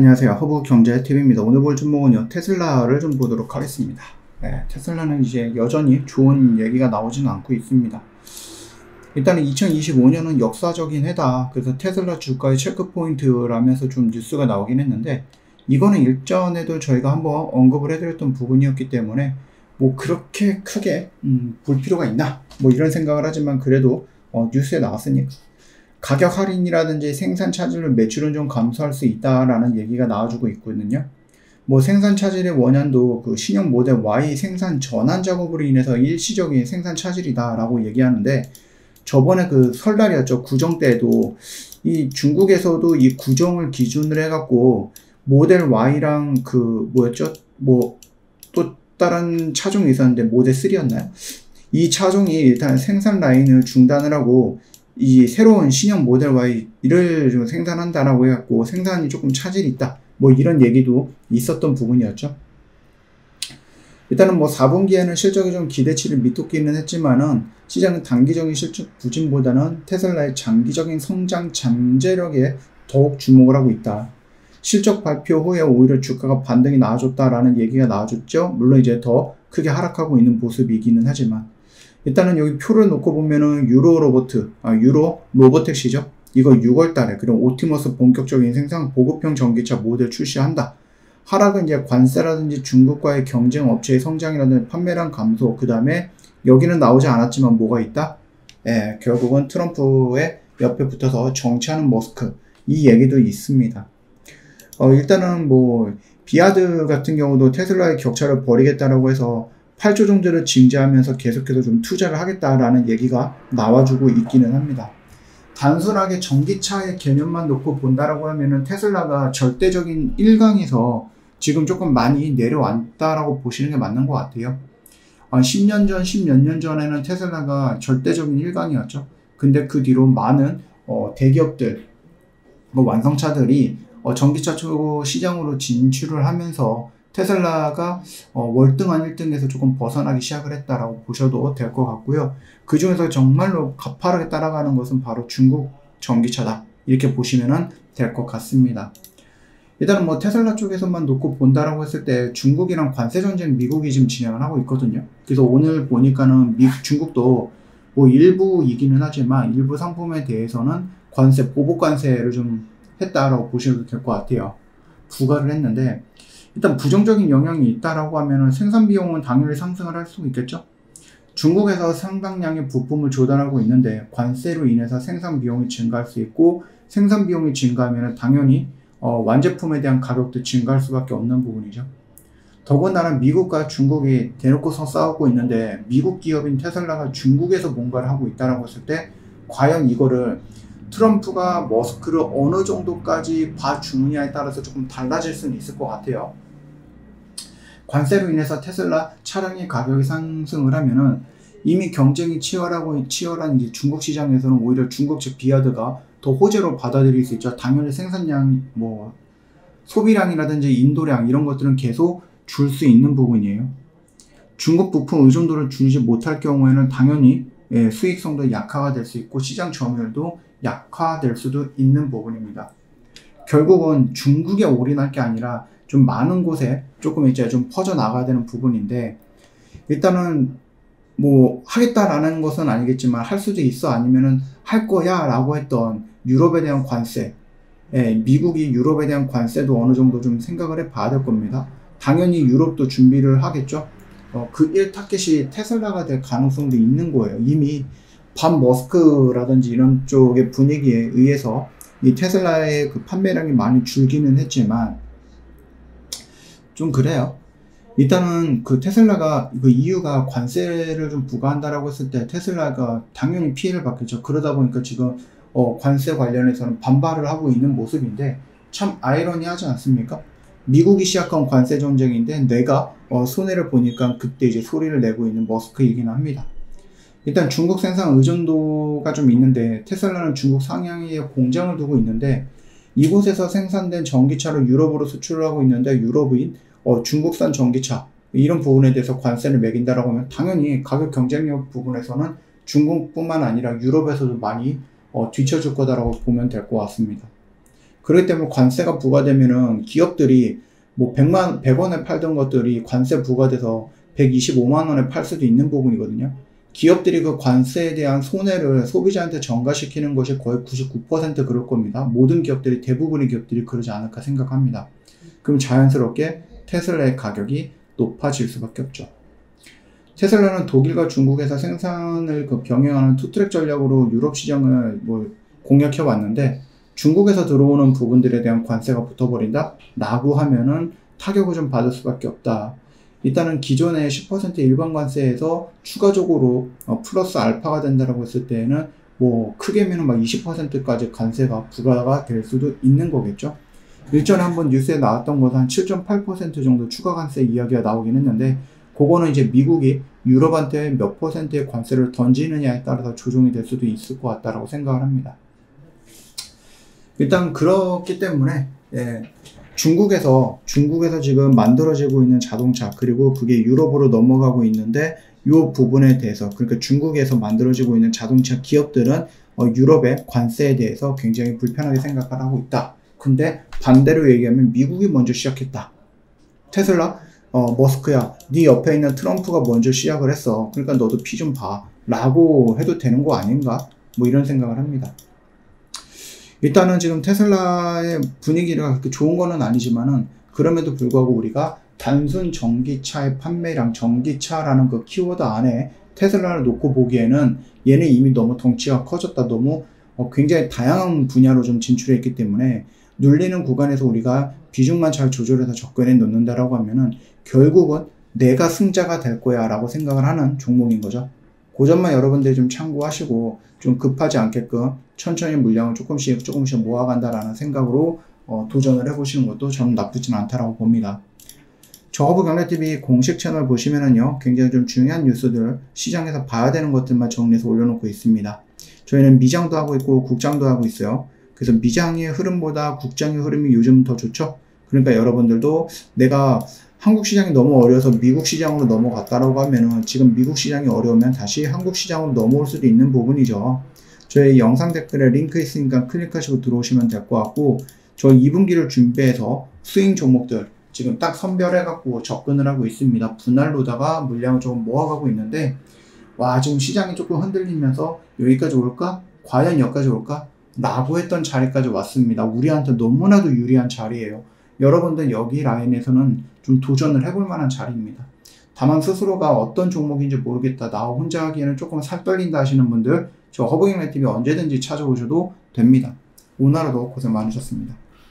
안녕하세요. 허브경제TV입니다. 오늘 볼 종목은요, 테슬라를 좀 보도록 하겠습니다. 네, 테슬라는 이제 여전히 좋은 얘기가 나오지는 않고 있습니다. 일단은 2025년은 역사적인 해다. 그래서 테슬라 주가의 체크포인트라면서 좀 뉴스가 나오긴 했는데, 이거는 일전에도 저희가 한번 언급을 해드렸던 부분이었기 때문에 뭐 그렇게 크게 볼 필요가 있나? 뭐 이런 생각을 하지만 그래도 뉴스에 나왔으니까 가격 할인이라든지 생산 차질로 매출은 좀 감소할 수 있다라는 얘기가 나와주고 있거든요. 뭐 생산 차질의 원인도 그 신형 모델 Y 생산 전환 작업으로 인해서 일시적인 생산 차질이다라고 얘기하는데, 저번에 그 설날이었죠. 구정 때도 이 중국에서도 이 구정을 기준으로 해갖고 모델 Y랑 그 뭐였죠? 뭐 또 다른 차종이 있었는데 모델 3였나요? 이 차종이 일단 생산 라인을 중단을 하고 이 새로운 신형 모델 Y를 좀 생산한다라고 해갖고 생산이 조금 차질이 있다. 뭐 이런 얘기도 있었던 부분이었죠. 일단은 뭐 4분기에는 실적이 좀 기대치를 밑돋기는 했지만은 시장은 단기적인 실적 부진보다는 테슬라의 장기적인 성장 잠재력에 더욱 주목을 하고 있다. 실적 발표 후에 오히려 주가가 반등이 나와줬다라는 얘기가 나와줬죠. 물론 이제 더 크게 하락하고 있는 모습이기는 하지만, 일단은 여기 표를 놓고 보면은 유로 로보택시죠. 이거 6월 달에 그리고 옵티머스 본격적인 생산 보급형 전기차 모델 출시한다. 하락은 이제 관세라든지 중국과의 경쟁 업체의 성장이라든지 판매량 감소, 그 다음에 여기는 나오지 않았지만 뭐가 있다? 결국은 트럼프의 옆에 붙어서 정치하는 머스크, 이 얘기도 있습니다. 일단은 뭐 비아드 같은 경우도 테슬라의 격차를 벌이겠다라고 해서 8조 정도를 증자하면서 계속해서 좀 투자를 하겠다라는 얘기가 나와주고 있기는 합니다. 단순하게 전기차의 개념만 놓고 본다라고 하면은 테슬라가 절대적인 1강에서 지금 조금 많이 내려왔다라고 보시는 게 맞는 것 같아요. 10년 전, 10몇 년 전에는 테슬라가 절대적인 1강이었죠. 근데 그 뒤로 많은 대기업들, 뭐 완성차들이 전기차 시장으로 진출을 하면서 테슬라가 월등한 1등에서 조금 벗어나기 시작을 했다라고 보셔도 될 것 같고요. 그 중에서 정말로 가파르게 따라가는 것은 바로 중국 전기차다, 이렇게 보시면 될 것 같습니다. 일단은 뭐 테슬라 쪽에서만 놓고 본다라고 했을 때 중국이랑 관세 전쟁 미국이 지금 진행을 하고 있거든요. 그래서 오늘 보니까는 중국도 뭐 일부이기는 하지만 일부 상품에 대해서는 보복 관세를 좀 했다라고 보셔도 될 것 같아요. 부과를 했는데, 일단 부정적인 영향이 있다라고 하면은 생산 비용은 당연히 상승을 할 수 있겠죠. 중국에서 상당량의 부품을 조달하고 있는데 관세로 인해서 생산 비용이 증가할 수 있고, 생산 비용이 증가하면 당연히 완제품에 대한 가격도 증가할 수밖에 없는 부분이죠. 더군다나 미국과 중국이 대놓고서 싸우고 있는데 미국 기업인 테슬라가 중국에서 뭔가를 하고 있다라고 했을 때 과연 이거를 트럼프가 머스크를 어느 정도까지 봐주느냐에 따라서 조금 달라질 수는 있을 것 같아요. 관세로 인해서 테슬라 차량의 가격이 상승을 하면은 이미 경쟁이 치열한 이제 중국 시장에서는 오히려 중국 측 비아드가 더 호재로 받아들일 수 있죠. 당연히 생산량, 뭐 소비량이라든지 인도량 이런 것들은 계속 줄 수 있는 부분이에요. 중국 부품 의존도를 줄이지 못할 경우에는 당연히 수익성도 약화가 될 수 있고 시장 점유율도 약화될 수도 있는 부분입니다. 결국은 중국에 올인할 게 아니라 좀 많은 곳에 조금 이제 좀 퍼져 나가야 되는 부분인데, 일단은 뭐 하겠다라는 것은 아니겠지만 할 수도 있어, 아니면은 할 거야 라고 했던 유럽에 대한 관세, 미국이 유럽에 대한 관세도 어느 정도 좀 생각을 해 봐야 될 겁니다. 당연히 유럽도 준비를 하겠죠. 그 1타겟이 테슬라가 될 가능성도 있는 거예요. 이미 반 머스크라든지 이런 쪽의 분위기에 의해서 이 테슬라의 그 판매량이 많이 줄기는 했지만 좀 그래요. 일단은 그 테슬라가 그 이유가 관세를 좀 부과한다라고 했을 때 테슬라가 당연히 피해를 받겠죠. 그러다 보니까 지금 관세 관련해서는 반발을 하고 있는 모습인데 참 아이러니하지 않습니까? 미국이 시작한 관세 전쟁인데 내가 손해를 보니까 그때 이제 소리를 내고 있는 머스크이긴 합니다. 일단 중국 생산 의존도가 좀 있는데 테슬라는 중국 상하이에 공장을 두고 있는데 이곳에서 생산된 전기차를 유럽으로 수출을 하고 있는데 유럽인 중국산 전기차 이런 부분에 대해서 관세를 매긴다라고 하면 당연히 가격 경쟁력 부분에서는 중국뿐만 아니라 유럽에서도 많이 뒤쳐줄 거다라고 보면 될 것 같습니다. 그렇기 때문에 관세가 부과되면은 기업들이 뭐 100원에 팔던 것들이 관세 부과돼서 125만 원에 팔 수도 있는 부분이거든요. 기업들이 그 관세에 대한 손해를 소비자한테 전가시키는 것이 거의 99% 그럴 겁니다. 모든 기업들이, 대부분의 기업들이 그러지 않을까 생각합니다. 그럼 자연스럽게 테슬라의 가격이 높아질 수밖에 없죠. 테슬라는 독일과 중국에서 생산을 병행하는 투트랙 전략으로 유럽 시장을 공략해 왔는데, 중국에서 들어오는 부분들에 대한 관세가 붙어버린다? 라고 하면은 타격을 좀 받을 수밖에 없다. 일단은 기존의 10% 일반 관세에서 추가적으로 플러스 알파가 된다라고 했을 때에는 크게면 20%까지 관세가 부과가 될 수도 있는 거겠죠. 일전에 한번 뉴스에 나왔던 것은 한 7.8% 정도 추가 관세 이야기가 나오긴 했는데, 그거는 이제 미국이 유럽한테 몇 %의 관세를 던지느냐에 따라서 조정이 될 수도 있을 것 같다라고 생각을 합니다. 일단 그렇기 때문에 중국에서 지금 만들어지고 있는 자동차, 그리고 그게 유럽으로 넘어가고 있는데, 이 부분에 대해서, 그러니까 중국에서 만들어지고 있는 자동차 기업들은 유럽의 관세에 대해서 굉장히 불편하게 생각을 하고 있다. 근데 반대로 얘기하면 미국이 먼저 시작했다. 테슬라, 머스크야, 네 옆에 있는 트럼프가 먼저 시작을 했어. 그러니까 너도 피 좀 봐. 라고 해도 되는 거 아닌가? 이런 생각을 합니다. 일단은 지금 테슬라의 분위기가 그렇게 좋은 거는 아니지만은, 그럼에도 불구하고 우리가 단순 전기차의 판매량, 전기차라는 그 키워드 안에 테슬라를 놓고 보기에는 얘는 이미 너무 덩치가 커졌다. 너무 굉장히 다양한 분야로 좀 진출해 있기 때문에 눌리는 구간에서 우리가 비중만 잘 조절해서 접근해 놓는다라고 하면은 결국은 내가 승자가 될 거야 라고 생각을 하는 종목인 거죠. 그 점만 여러분들이 좀 참고하시고, 좀 급하지 않게끔 천천히 물량을 조금씩 모아간다라는 생각으로 도전을 해보시는 것도 저는 나쁘진 않다라고 봅니다. 저 허브경제TV 공식 채널 보시면은요, 굉장히 좀 중요한 뉴스들, 시장에서 봐야 되는 것들만 정리해서 올려놓고 있습니다. 저희는 미장도 하고 있고 국장도 하고 있어요. 그래서 미장의 흐름보다 국장의 흐름이 요즘 더 좋죠. 그러니까 여러분들도 내가 한국 시장이 너무 어려워서 미국 시장으로 넘어갔다라고 하면은, 지금 미국 시장이 어려우면 다시 한국 시장으로 넘어올 수도 있는 부분이죠. 저희 영상 댓글에 링크 있으니까 클릭하시고 들어오시면 될 것 같고, 저희 2분기를 준비해서 스윙 종목들 지금 딱 선별해갖고 접근을 하고 있습니다. 분할로다가 물량을 조금 모아가고 있는데, 지금 시장이 조금 흔들리면서 여기까지 올까? 과연 여기까지 올까? 라고 했던 자리까지 왔습니다. 우리한테 너무나도 유리한 자리예요. 여러분들 여기 라인에서는 좀 도전을 해볼 만한 자리입니다. 다만 스스로가 어떤 종목인지 모르겠다, 나 혼자 하기에는 조금 살 떨린다 하시는 분들, 저 허브경제TV 언제든지 찾아오셔도 됩니다. 오늘 하루도 고생 많으셨습니다.